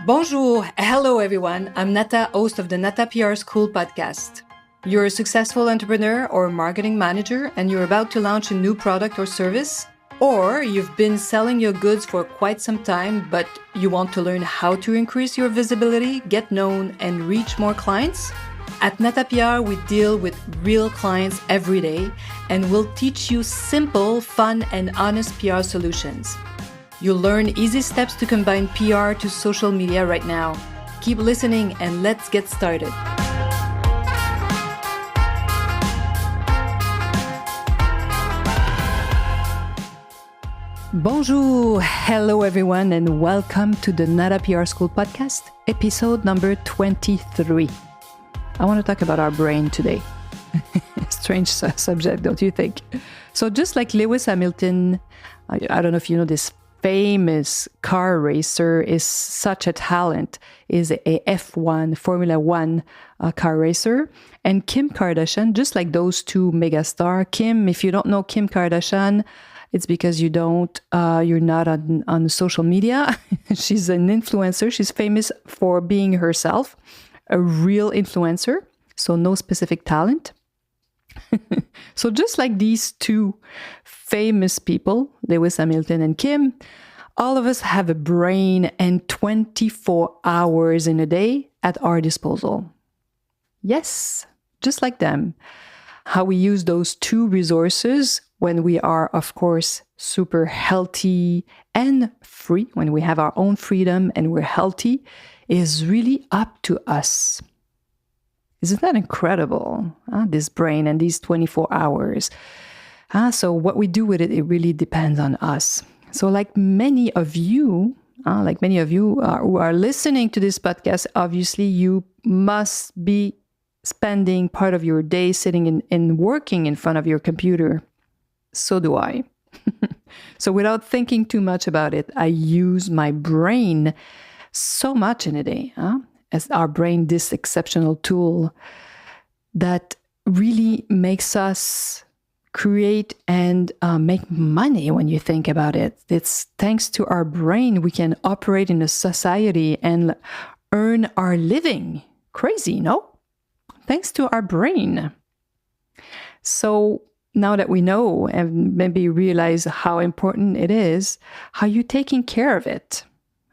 Bonjour, hello everyone. I'm Nata, host of the Nata PR School podcast. You're a successful entrepreneur or marketing manager and you're about to launch a new product or service, or you've been selling your goods for quite some time, but you want to learn how to increase your visibility, get known, and reach more clients? At Nata PR, we deal with real clients every day and we'll teach you simple, fun, and honest PR solutions. You'll learn easy steps to combine PR to social media right now. Keep listening and let's get started. Bonjour, hello everyone, and welcome to the Nata PR School podcast, episode number 23. I want to talk about our brain today. Strange subject, don't you think? So just like Lewis Hamilton, I don't know if you know this famous car racer is such a talent, is a F1, Formula One car racer. And Kim Kardashian, just like those two megastar. Kim, if you don't know Kim Kardashian, it's because you're not on social media. She's an influencer. She's famous for being herself, a real influencer. So no specific talent. So just like these two famous people, Lewis Hamilton and Kim, all of us have a brain and 24 hours in a day at our disposal. Yes, just like them. How we use those two resources when we are, of course, super healthy and free, when we have our own freedom and we're healthy, is really up to us. Isn't that incredible? This brain and these 24 hours. So what we do with it, it really depends on us. So like many of you who are listening to this podcast, obviously you must be spending part of your day sitting and working in front of your computer. So do I. So without thinking too much about it, I use my brain so much in a day. As our brain, this exceptional tool that really makes us create and make money when you think about it. It's thanks to our brain we can operate in a society and earn our living. Crazy, no? Thanks to our brain. So now that we know and maybe realize how important it is, how are you taking care of it?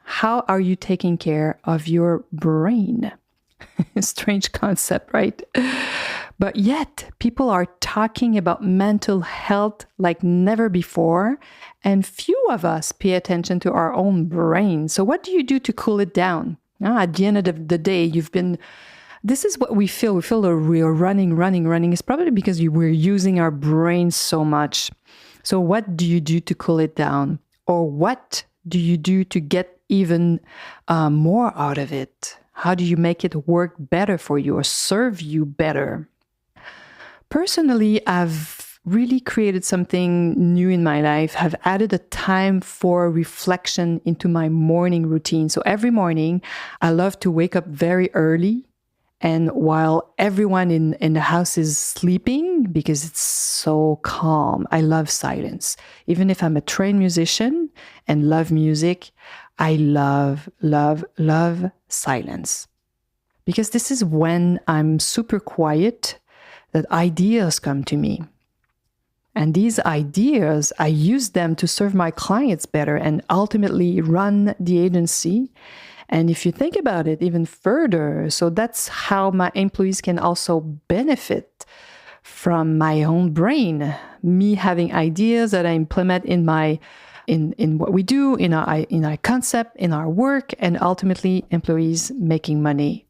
How are you taking care of your brain? Strange concept, right? But yet, people are talking about mental health like never before, and few of us pay attention to our own brain. So what do you do to cool it down? At the end of the day, this is what we feel. We feel that we're running. It's probably because we're using our brain so much. So what do you do to cool it down? Or what do you do to get even more out of it? How do you make it work better for you or serve you better? Personally, I've really created something new in my life. I've added a time for reflection into my morning routine. So every morning, I love to wake up very early. And while everyone in the house is sleeping, because it's so calm, I love silence. Even if I'm a trained musician and love music, I love silence. Because this is when I'm super quiet that ideas come to me. And these ideas, I use them to serve my clients better and ultimately run the agency. And if you think about it even further, so that's how my employees can also benefit from my own brain, me having ideas that I implement in what we do, in our concept, in our work, and ultimately employees making money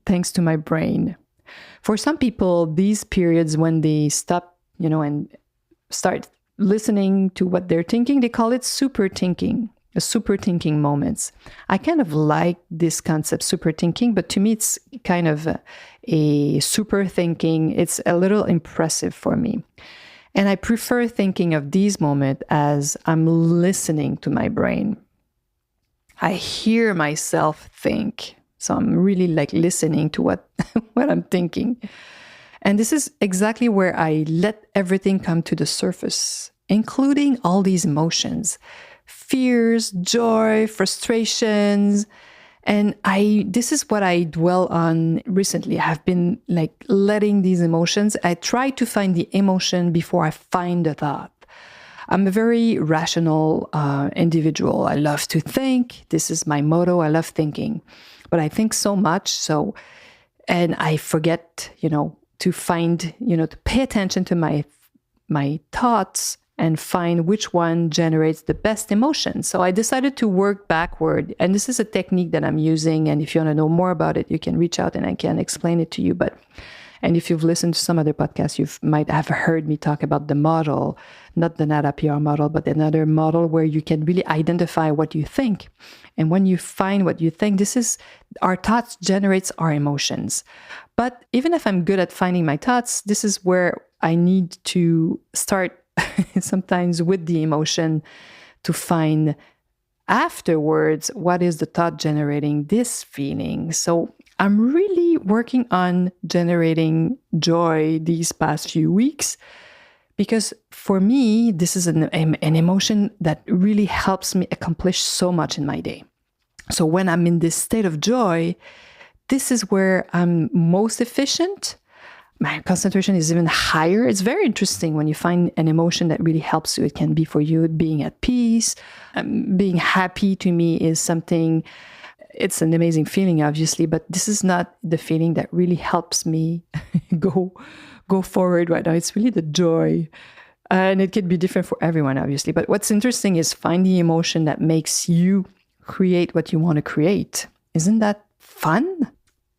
thanks to my brain. For some people, these periods when they stop, and start listening to what they're thinking, they call it super thinking. Super thinking moments. I kind of like this concept, super thinking, but to me, it's kind of a super thinking. It's a little impressive for me. And I prefer thinking of these moments as I'm listening to my brain. I hear myself think. So I'm really like listening to what I'm thinking. And this is exactly where I let everything come to the surface, including all these emotions. fears, joy, frustrations. And this is what I dwell on recently. I've been like letting these emotions, I try to find the emotion before I find the thought. I'm a very rational individual. I love to think. This is my motto. I love thinking, but I think so much. And I forget, to find, to pay attention to my thoughts and find which one generates the best emotion. So I decided to work backward. And this is a technique that I'm using. And if you want to know more about it, you can reach out and I can explain it to you. And if you've listened to some other podcasts, you might have heard me talk about the model, not the Nata PR model, but another model where you can really identify what you think. And when you find what you think, our thoughts generates our emotions. But even if I'm good at finding my thoughts, this is where I need to start sometimes with the emotion to find afterwards what is the thought generating this feeling. So I'm really working on generating joy these past few weeks because for me, this is an emotion that really helps me accomplish so much in my day. So when I'm in this state of joy, this is where I'm most efficient. My concentration is even higher. It's very interesting when you find an emotion that really helps you. It can be for you being at peace. Being happy to me is something, it's an amazing feeling, obviously, but this is not the feeling that really helps me go forward right now. It's really the joy. And it could be different for everyone, obviously. But what's interesting is find the emotion that makes you create what you want to create. Isn't that fun?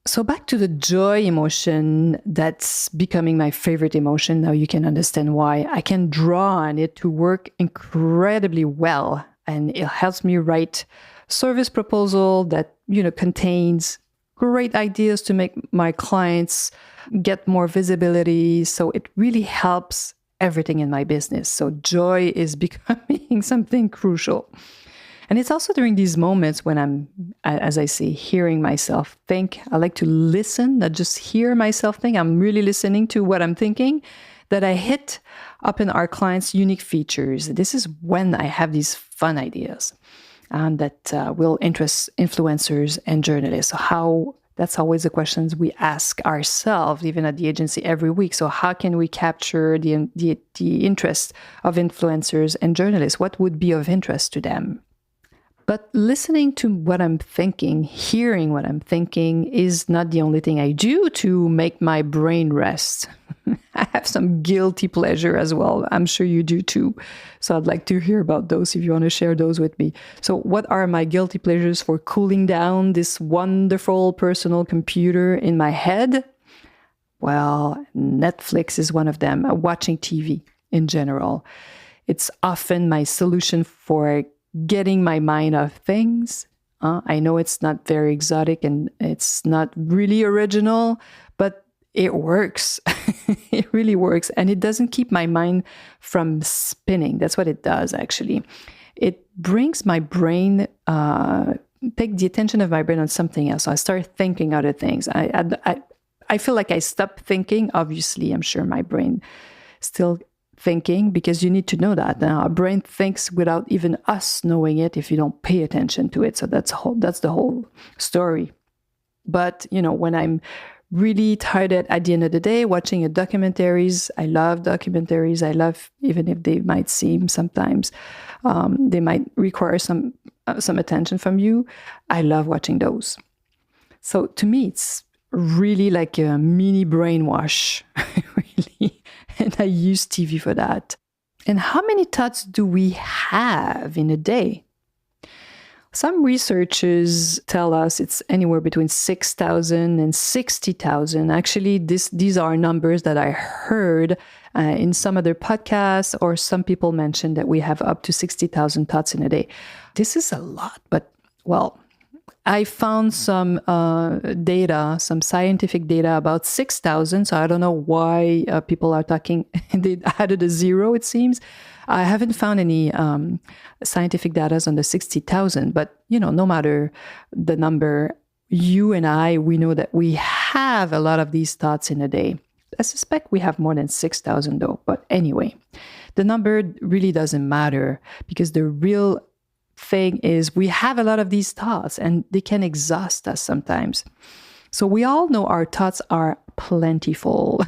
So back to the joy emotion, that's becoming my favorite emotion. Now you can understand why. I can draw on it to work incredibly well. And it helps me write service proposal that, contains great ideas to make my clients get more visibility. So it really helps everything in my business. So joy is becoming something crucial. And it's also during these moments when I'm, as I say, hearing myself think. I like to listen, not just hear myself think. I'm really listening to what I'm thinking, that I hit up in our clients' unique features. This is when I have these fun ideas that will interest influencers and journalists. So that's always the questions we ask ourselves, even at the agency every week. So how can we capture the interest of influencers and journalists? What would be of interest to them? But listening to what I'm thinking, hearing what I'm thinking is not the only thing I do to make my brain rest. I have some guilty pleasure as well. I'm sure you do too. So I'd like to hear about those if you want to share those with me. So what are my guilty pleasures for cooling down this wonderful personal computer in my head? Well, Netflix is one of them. Watching TV in general. It's often my solution for getting my mind off things. I know it's not very exotic and it's not really original, but it works. It really works. And it doesn't keep my mind from spinning. That's what it does, actually. It brings my brain, take the attention of my brain on something else. So I start thinking other things. I feel like I stop thinking. Obviously, I'm sure my brain still thinking, because you need to know that our brain thinks without even us knowing it if you don't pay attention to it. So that's the whole story. But when I'm really tired at the end of the day watching documentaries, I love documentaries. I love, even if they might seem sometimes they might require some attention from you, I love watching those. So to me, it's really like a mini brainwash, really. And I use TV for that. And how many thoughts do we have in a day? Some researchers tell us it's anywhere between 6,000 and 60,000. Actually, these are numbers that I heard in some other podcasts, or some people mentioned that we have up to 60,000 thoughts in a day. This is a lot, but well, I found some data, some scientific data about 6,000. So I don't know why people are talking. They added a zero, it seems. I haven't found any scientific data on the 60,000. But, no matter the number, you and I, we know that we have a lot of these thoughts in a day. I suspect we have more than 6,000 though. But anyway, the number really doesn't matter, because the real thing is we have a lot of these thoughts and they can exhaust us sometimes. So we all know our thoughts are plentiful,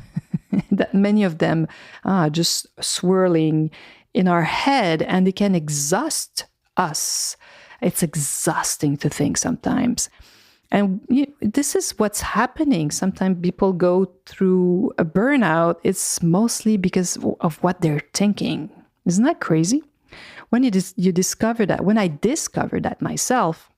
that many of them are just swirling in our head and they can exhaust us. It's exhausting to think sometimes. And this is what's happening. Sometimes people go through a burnout. It's mostly because of what they're thinking. Isn't that crazy? When you discover that, when I discovered that myself,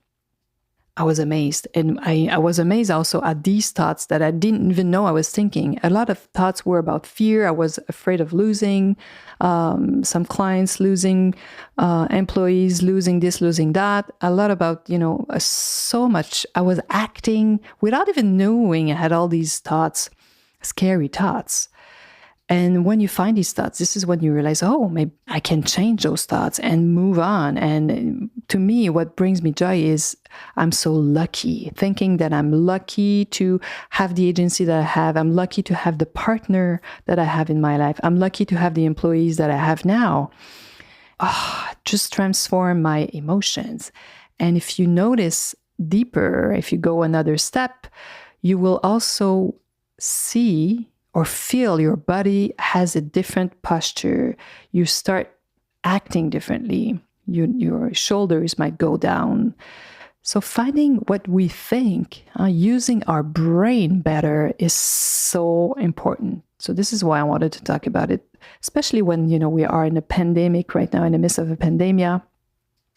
I was amazed. And I was amazed also at these thoughts that I didn't even know I was thinking. A lot of thoughts were about fear. I was afraid of losing some clients, losing employees, losing this, losing that. A lot about, so much. I was acting without even knowing I had all these thoughts, scary thoughts. And when you find these thoughts, this is when you realize, oh, maybe I can change those thoughts and move on. And to me, what brings me joy is I'm so lucky, thinking that I'm lucky to have the agency that I have. I'm lucky to have the partner that I have in my life. I'm lucky to have the employees that I have now. Just transform my emotions. And if you notice deeper, if you go another step, you will also see or feel your body has a different posture. You start acting differently. Your shoulders might go down. So finding what we think, using our brain better is so important. So this is why I wanted to talk about it, especially when, we are in a pandemic right now, in the midst of a pandemic.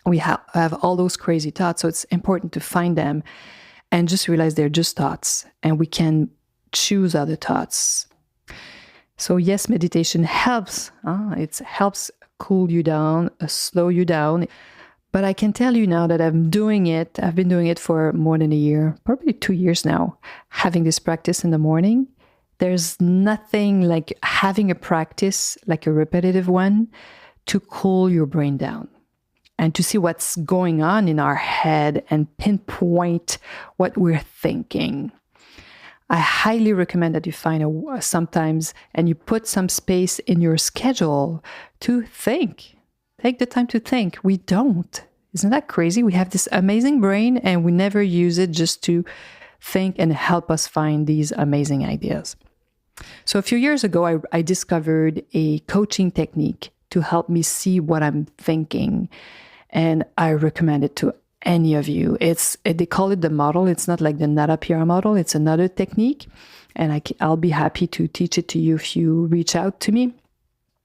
We have all those crazy thoughts. So it's important to find them and just realize they're just thoughts and we can choose other thoughts. So yes, meditation helps. It helps cool you down, slow you down. But I can tell you now that I'm doing it. I've been doing it for more than a year, probably 2 years now, having this practice in the morning. There's nothing like having a practice, like a repetitive one, to cool your brain down and to see what's going on in our head and pinpoint what we're thinking. I highly recommend that you find sometimes and you put some space in your schedule to think. Take the time to think. We don't. Isn't that crazy? We have this amazing brain and we never use it just to think and help us find these amazing ideas. So a few years ago, I discovered a coaching technique to help me see what I'm thinking. And I recommend it to any of you. They call it the model. It's not like the Nata PR model. It's another technique. And I'll be happy to teach it to you if you reach out to me.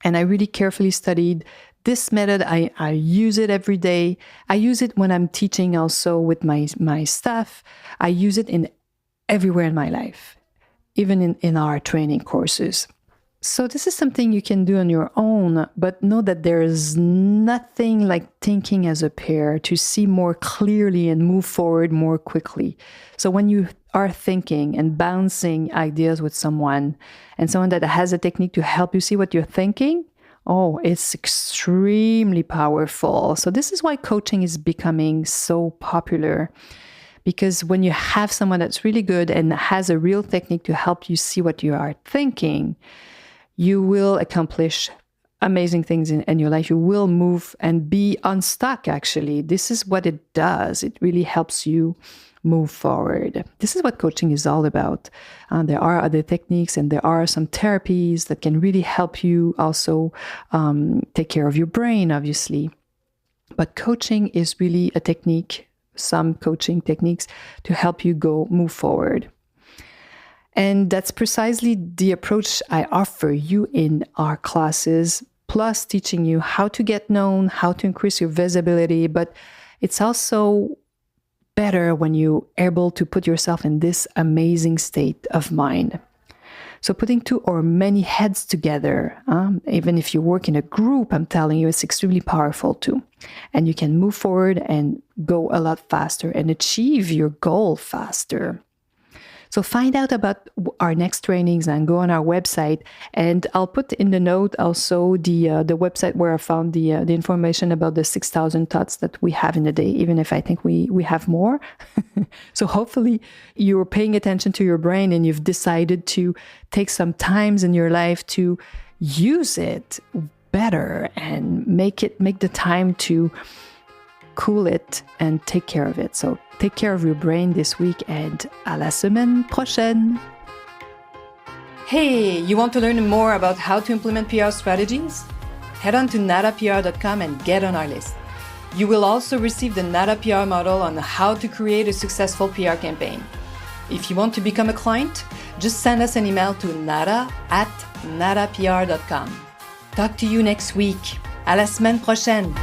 And I really carefully studied this method. I use it every day. I use it when I'm teaching also with my staff. I use it everywhere in my life, even in our training courses. So this is something you can do on your own, but know that there is nothing like thinking as a pair to see more clearly and move forward more quickly. So when you are thinking and bouncing ideas with someone and someone that has a technique to help you see what you're thinking, it's extremely powerful. So this is why coaching is becoming so popular. Because when you have someone that's really good and has a real technique to help you see what you are thinking, you will accomplish amazing things in your life. You will move and be unstuck, actually. This is what it does. It really helps you move forward. This is what coaching is all about. There are other techniques and there are some therapies that can really help you also take care of your brain, obviously. But coaching is really a technique, some coaching techniques to help you move forward. And that's precisely the approach I offer you in our classes, plus teaching you how to get known, how to increase your visibility. But it's also better when you're able to put yourself in this amazing state of mind. So putting two or many heads together, even if you work in a group, I'm telling you, it's extremely powerful too. And you can move forward and go a lot faster and achieve your goal faster. So find out about our next trainings and go on our website. And I'll put in the note also the website where I found the information about the 6,000 thoughts that we have in a day, even if I think we have more. So hopefully you're paying attention to your brain and you've decided to take some times in your life to use it better and make the time to cool it, and take care of it. So take care of your brain this week, and à la semaine prochaine. Hey, you want to learn more about how to implement PR strategies? Head on to natapr.com and get on our list. You will also receive the Nata PR model on how to create a successful PR campaign. If you want to become a client, just send us an email to nata@natapr.com. Talk to you next week. À la semaine prochaine.